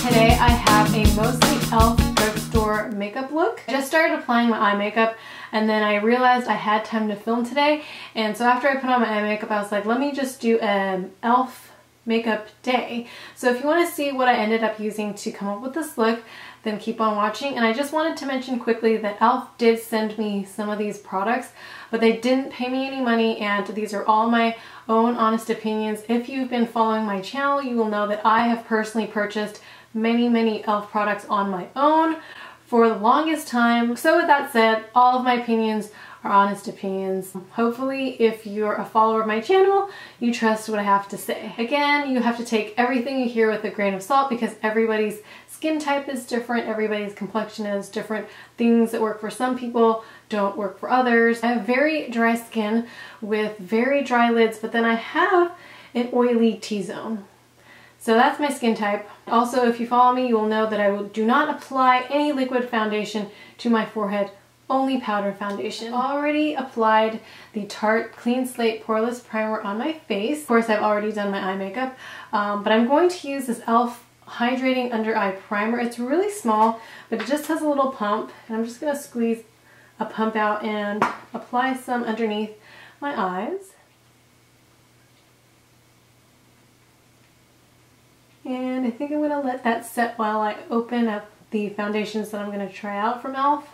Today I have a mostly e.l.f. drugstore makeup look. I just started applying my eye makeup and then I realized I had time to film today, and so after I put on my eye makeup I was like, let me just do an e.l.f. makeup day. So if you want to see what I ended up using to come up with this look, then keep on watching. And I just wanted to mention quickly that e.l.f. did send me some of these products, but they didn't pay me any money, and these are all my own honest opinions. If you've been following my channel, you will know that I have personally purchased many e.l.f. products on my own for the longest time. So with that said, all of my opinions are honest opinions. Hopefully, if you're a follower of my channel, you trust what I have to say. Again, you have to take everything you hear with a grain of salt because everybody's skin type is different, everybody's complexion is different. Things that work for some people don't work for others. I have very dry skin with very dry lids, but then I have an oily T-zone. So that's my skin type. Also, if you follow me, you will know that I do not apply any liquid foundation to my forehead, only powder foundation. I've already applied the Tarte Clean Slate Poreless Primer on my face. Of course, I've already done my eye makeup, but I'm going to use this e.l.f. Hydrating Under Eye Primer. It's really small, but it just has a little pump, and I'm just going to squeeze a pump out and apply some underneath my eyes. And I think I'm going to let that set while I open up the foundations that I'm going to try out from e.l.f.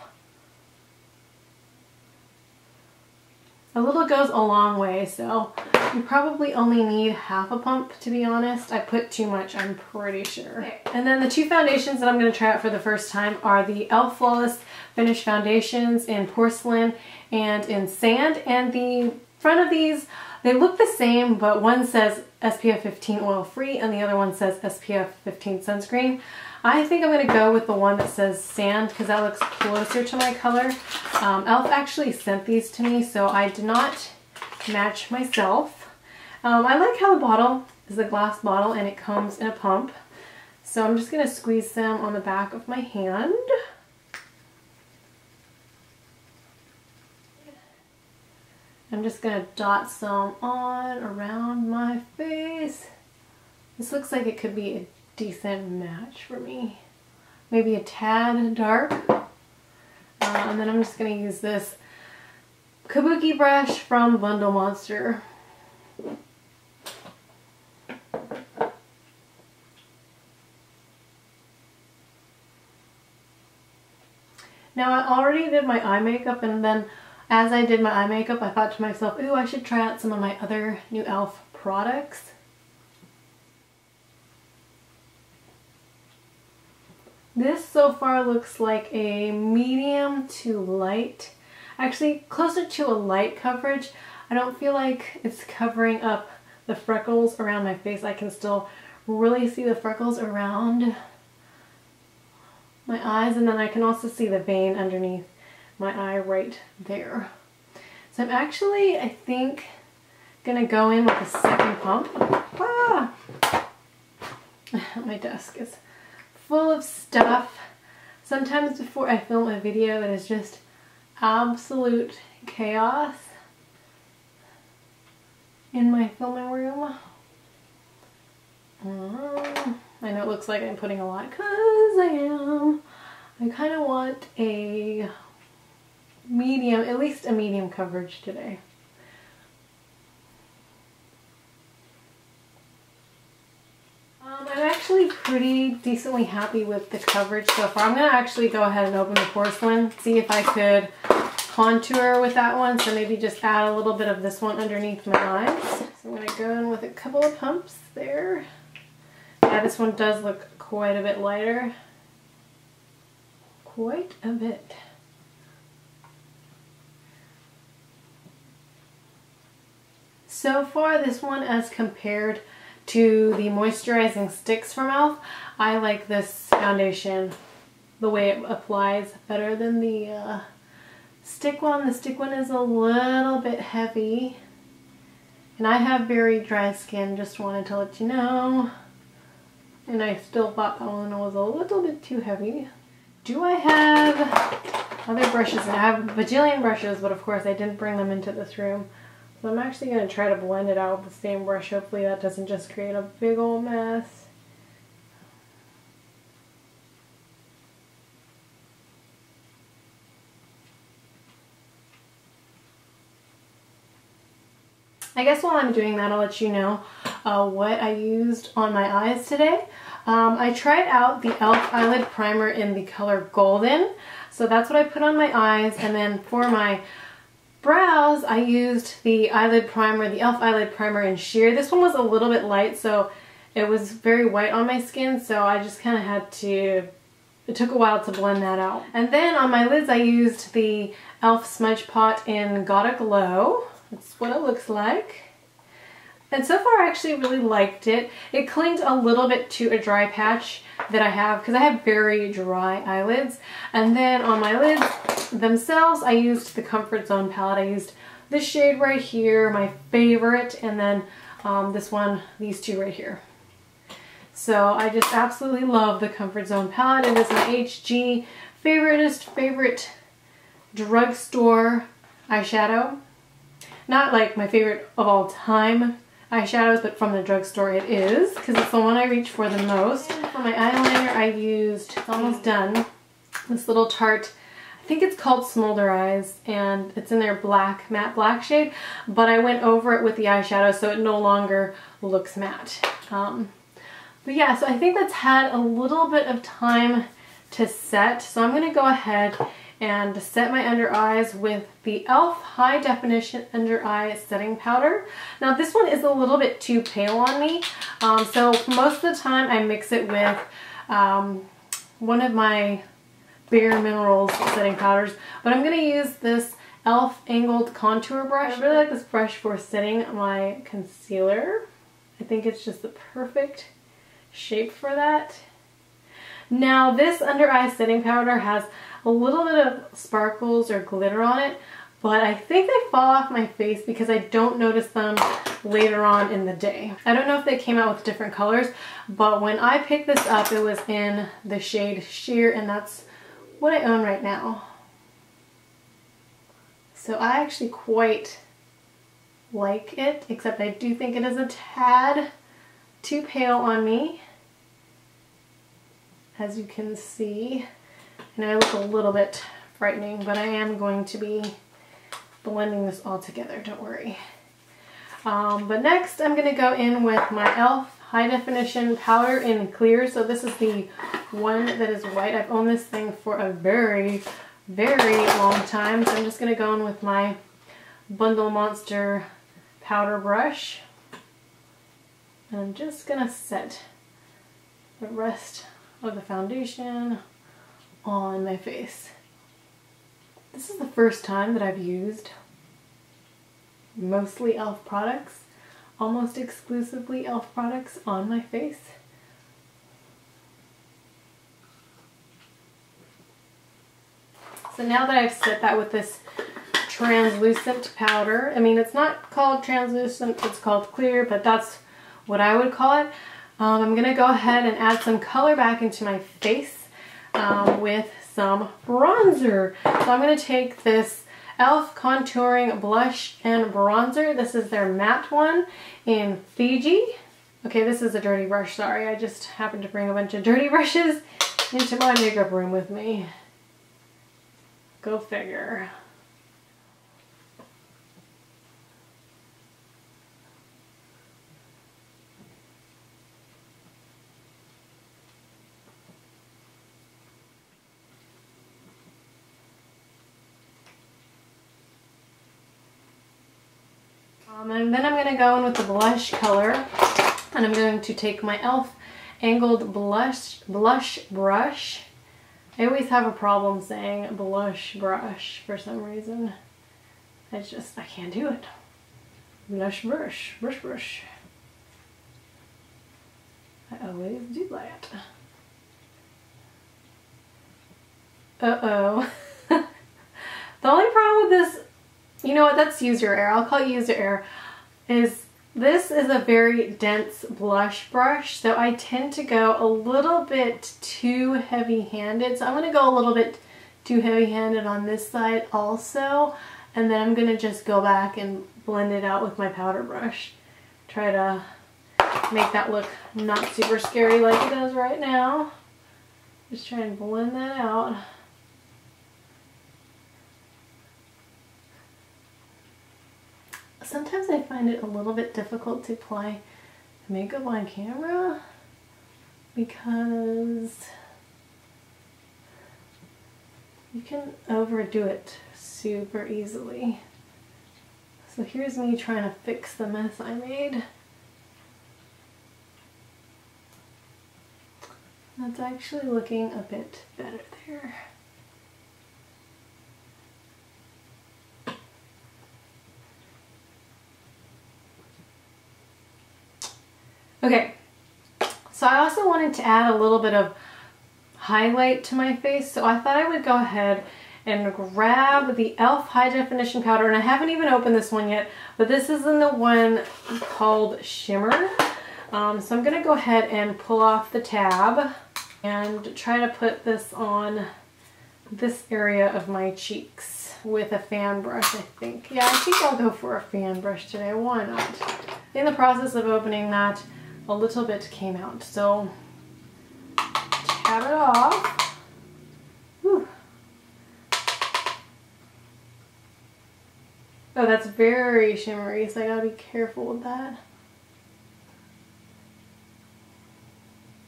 A little goes a long way, so you probably only need half a pump, to be honest. I put too much, I'm pretty sure. Okay. And then the two foundations that I'm going to try out for the first time are the e.l.f. Flawless Finish Foundations in Porcelain and in Sand. And the front of these, they look the same, but one says SPF 15 oil free and the other one says SPF 15 sunscreen. I think I'm going to go with the one that says Sand because that looks closer to my color. e.l.f. actually sent these to me, so I did not match myself. I like how the bottle is a glass bottle and it comes in a pump. So I'm just going to squeeze them on the back of my hand. I'm just going to dot some on around my face. This looks like it could be a decent match for me. Maybe a tad dark. And then I'm just going to use this Kabuki brush from Bundle Monster. Now I already did my eye makeup, and then as I did my eye makeup I thought to myself, ooh, I should try out some of my other new e.l.f. products. This so far looks like a medium to light, actually closer to a light coverage. I don't feel like it's covering up the freckles around my face. I can still really see the freckles around my eyes, and then I can also see the vein underneath my eye right there. So I'm actually, I think, gonna go in with a second pump. Ah! My desk is full of stuff. Sometimes before I film a video it is just absolute chaos in my filming room. I know it looks like I'm putting a lot because I am. I kind of want a medium, at least a medium coverage today. I'm actually pretty decently happy with the coverage so far. I'm going to actually go ahead and open the Porcelain, see if I could contour with that one, so maybe just add a little bit of this one underneath my eyes. So I'm going to go in with a couple of pumps there. Yeah, this one does look quite a bit lighter. Quite a bit. So far, this one, as compared to the moisturizing sticks from e.l.f., I like this foundation, the way it applies, better than the stick one. The stick one is a little bit heavy, and I have very dry skin, just wanted to let you know. And I still thought that one was a little bit too heavy. Do I have other brushes? I have a bajillion brushes, but of course I didn't bring them into this room. So I'm actually going to try to blend it out with the same brush. Hopefully that doesn't just create a big old mess. I guess while I'm doing that, I'll let you know what I used on my eyes today. I tried out the e.l.f. eyelid primer in the color Golden. So that's what I put on my eyes, and then for my brows, I used the eyelid primer, the e.l.f. eyelid primer in Sheer. This one was a little bit light, so it was very white on my skin, so I just kind of had to, it took a while to blend that out. And then on my lids, I used the e.l.f. Smudge Pot in Gotta Glow. That's what it looks like. And so far I actually really liked it. It clinged a little bit to a dry patch that I have because I have very dry eyelids. And then on my lids themselves, I used the Comfort Zone palette. I used this shade right here, my favorite, and then this one, these two right here. So I just absolutely love the Comfort Zone palette. It is my HG favorite drugstore eyeshadow. Not like my favorite of all time eyeshadows, but from the drugstore it is, because it's the one I reach for the most. For my eyeliner, I used, it's almost done, this little Tarte, I think it's called Moisturizing, and it's in their black, matte black shade, but I went over it with the eyeshadow so it no longer looks matte. But yeah, so I think that's had a little bit of time to set, so I'm going to go ahead and set my under eyes with the e.l.f. High Definition Under Eye Setting Powder. Now this one is a little bit too pale on me, so most of the time I mix it with one of my Bare Minerals setting powders, but I'm going to use this e.l.f. Angled Contour Brush. I really like this brush for setting my concealer. I think it's just the perfect shape for that. Now this under eye setting powder has a little bit of sparkles or glitter on it, but I think they fall off my face because I don't notice them later on in the day. I don't know if they came out with different colors, but when I picked this up, it was in the shade Sheer, and that's what I own right now. So I actually quite like it, except I do think it is a tad too pale on me, as you can see. And I look a little bit frightening, but I am going to be blending this all together, don't worry. But next I'm going to go in with my e.l.f. High Definition Powder in Clear. So this is the one that is white. I've owned this thing for a very long time. So I'm just going to go in with my Bundle Monster powder brush. And I'm just going to set the rest of the foundation on my face. This is the first time that I've used mostly e.l.f. products, almost exclusively e.l.f. products on my face. So now that I've set that with this translucent powder, I mean it's not called translucent, it's called clear, but that's what I would call it. I'm going to go ahead and add some color back into my face with some bronzer. So I'm going to take this e.l.f. Contouring Blush and Bronzer. This is their matte one in Fiji. Okay, this is a dirty brush, sorry. I just happened to bring a bunch of dirty brushes into my makeup room with me. Go figure. And then I'm going to go in with the blush color, and I'm going to take my e.l.f. Angled Blush Brush. I always have a problem saying blush brush for some reason. I can't do it. Blush brush, brush. I always do that. Uh-oh. The only problem with this, you know what, that's Use Your Air. I'll call it Use Your Air. This is a very dense blush brush, so I tend to go a little bit too heavy-handed. So I'm going to go a little bit too heavy-handed on this side also, and then I'm going to just go back and blend it out with my powder brush. Try to make that look not super scary like it does right now. Just try and blend that out. Sometimes I find it a little bit difficult to apply makeup on camera because you can overdo it super easily. So here's me trying to fix the mess I made. That's actually looking a bit better there. Okay, so I also wanted to add a little bit of highlight to my face, so I thought I would go ahead and grab the e.l.f. High Definition Powder, and I haven't even opened this one yet, but this is in the one called Shimmer. So I'm going to go ahead and pull off the tab and try to put this on this area of my cheeks with a fan brush, I think. Yeah, I think I'll go for a fan brush today. Why not? In the process of opening that, a little bit came out, so tab it off. Whew. Oh, that's very shimmery, so I gotta be careful with that.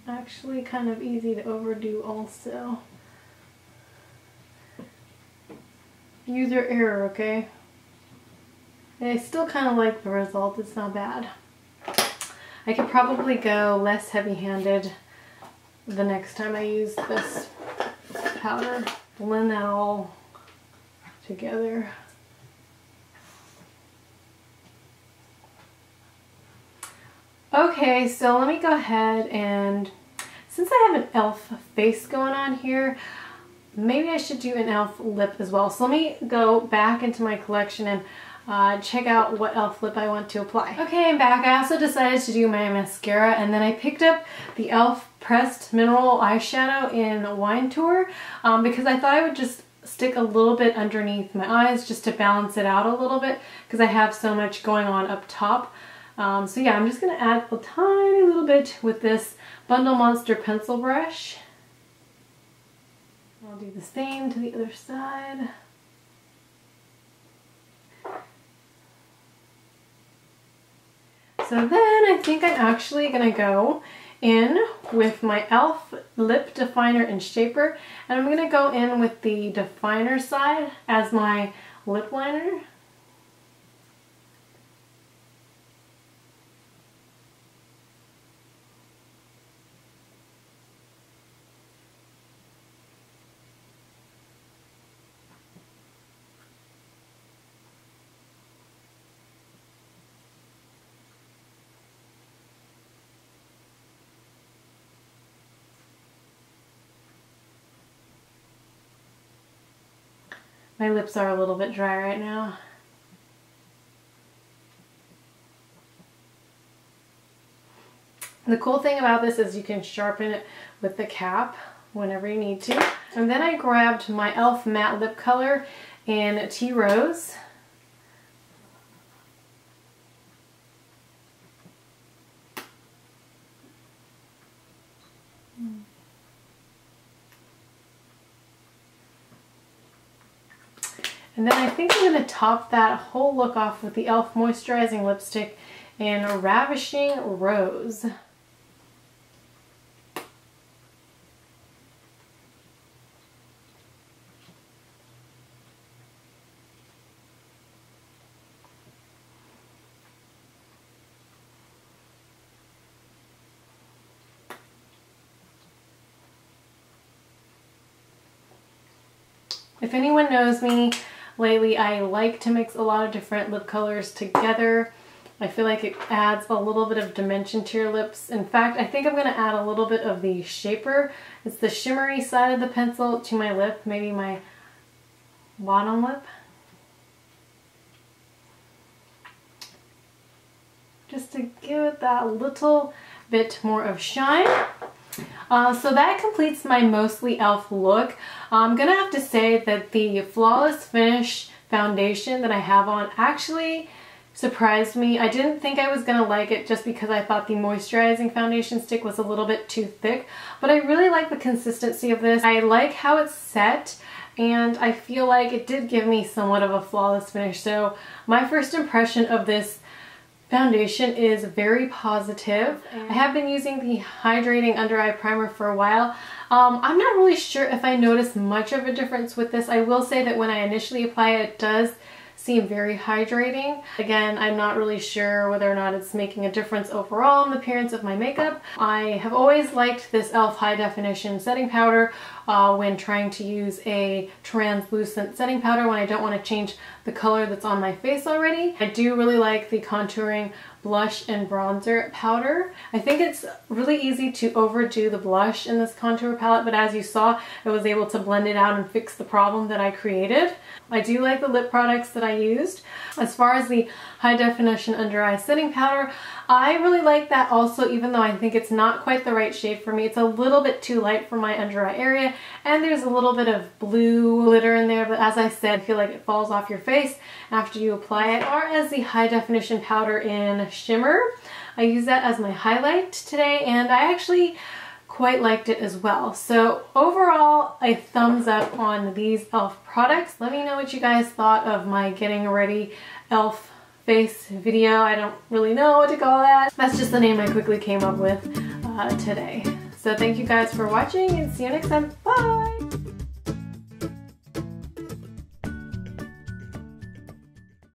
Actually kind of easy to overdo also. User error, okay? And I still kind of like the result, it's not bad. I could probably go less heavy-handed the next time I use this powder. Blend that all together. Okay, so let me go ahead and, since I have an e.l.f. face going on here, maybe I should do an e.l.f. lip as well. So let me go back into my collection and check out what e.l.f. lip I want to apply. Okay, I'm back. I also decided to do my mascara, and then I picked up the e.l.f. Pressed Mineral Eyeshadow in Wine Tour because I thought I would just stick a little bit underneath my eyes just to balance it out a little bit because I have so much going on up top. So yeah, I'm just going to add a tiny little bit with this Bundle Monster pencil brush. I'll do the same to the other side. So then I think I'm actually going to go in with my e.l.f. Lip Definer and Shaper, and I'm going to go in with the definer side as my lip liner. My lips are a little bit dry right now. The cool thing about this is you can sharpen it with the cap whenever you need to. And then I grabbed my e.l.f. matte lip color in Tea Rose. And then I think I'm going to top that whole look off with the e.l.f. Moisturizing Lipstick in Ravishing Rose. If anyone knows me, lately I like to mix a lot of different lip colors together. I feel like it adds a little bit of dimension to your lips. In fact, I think I'm going to add a little bit of the Shaper. It's the shimmery side of the pencil to my lip, maybe my bottom lip. Just to give it that little bit more of shine. So that completes my mostly e.l.f. look. I'm gonna have to say that the Flawless Finish foundation that I have on actually surprised me. I didn't think I was gonna like it just because I thought the moisturizing foundation stick was a little bit too thick, but I really like the consistency of this. I like how it's set, and I feel like it did give me somewhat of a flawless finish. So my first impression of this foundation is very positive. I have been using the Hydrating Under Eye Primer for a while. I'm not really sure if I noticed much of a difference with this. I will say that when I initially apply it, it does seem very hydrating. Again, I'm not really sure whether or not it's making a difference overall in the appearance of my makeup. I have always liked this e.l.f. High Definition Setting Powder when trying to use a translucent setting powder when I don't want to change the color that's on my face already. I do really like the contouring blush and bronzer powder. I think it's really easy to overdo the blush in this contour palette, but as you saw, I was able to blend it out and fix the problem that I created. I do like the lip products that I used. As far as the High Definition Under Eye Setting Powder, I really like that also, even though I think it's not quite the right shade for me. It's a little bit too light for my under eye area, and there's a little bit of blue glitter in there, but as I said, I feel like it falls off your face after you apply it. Or as the High Definition Powder in Shimmer, I use that as my highlight today, and I actually quite liked it as well. So overall, a thumbs up on these e.l.f. products. Let me know what you guys thought of my getting ready e.l.f. face video. I don't really know what to call that. That's just the name I quickly came up with today. So thank you guys for watching, and see you next time. Bye!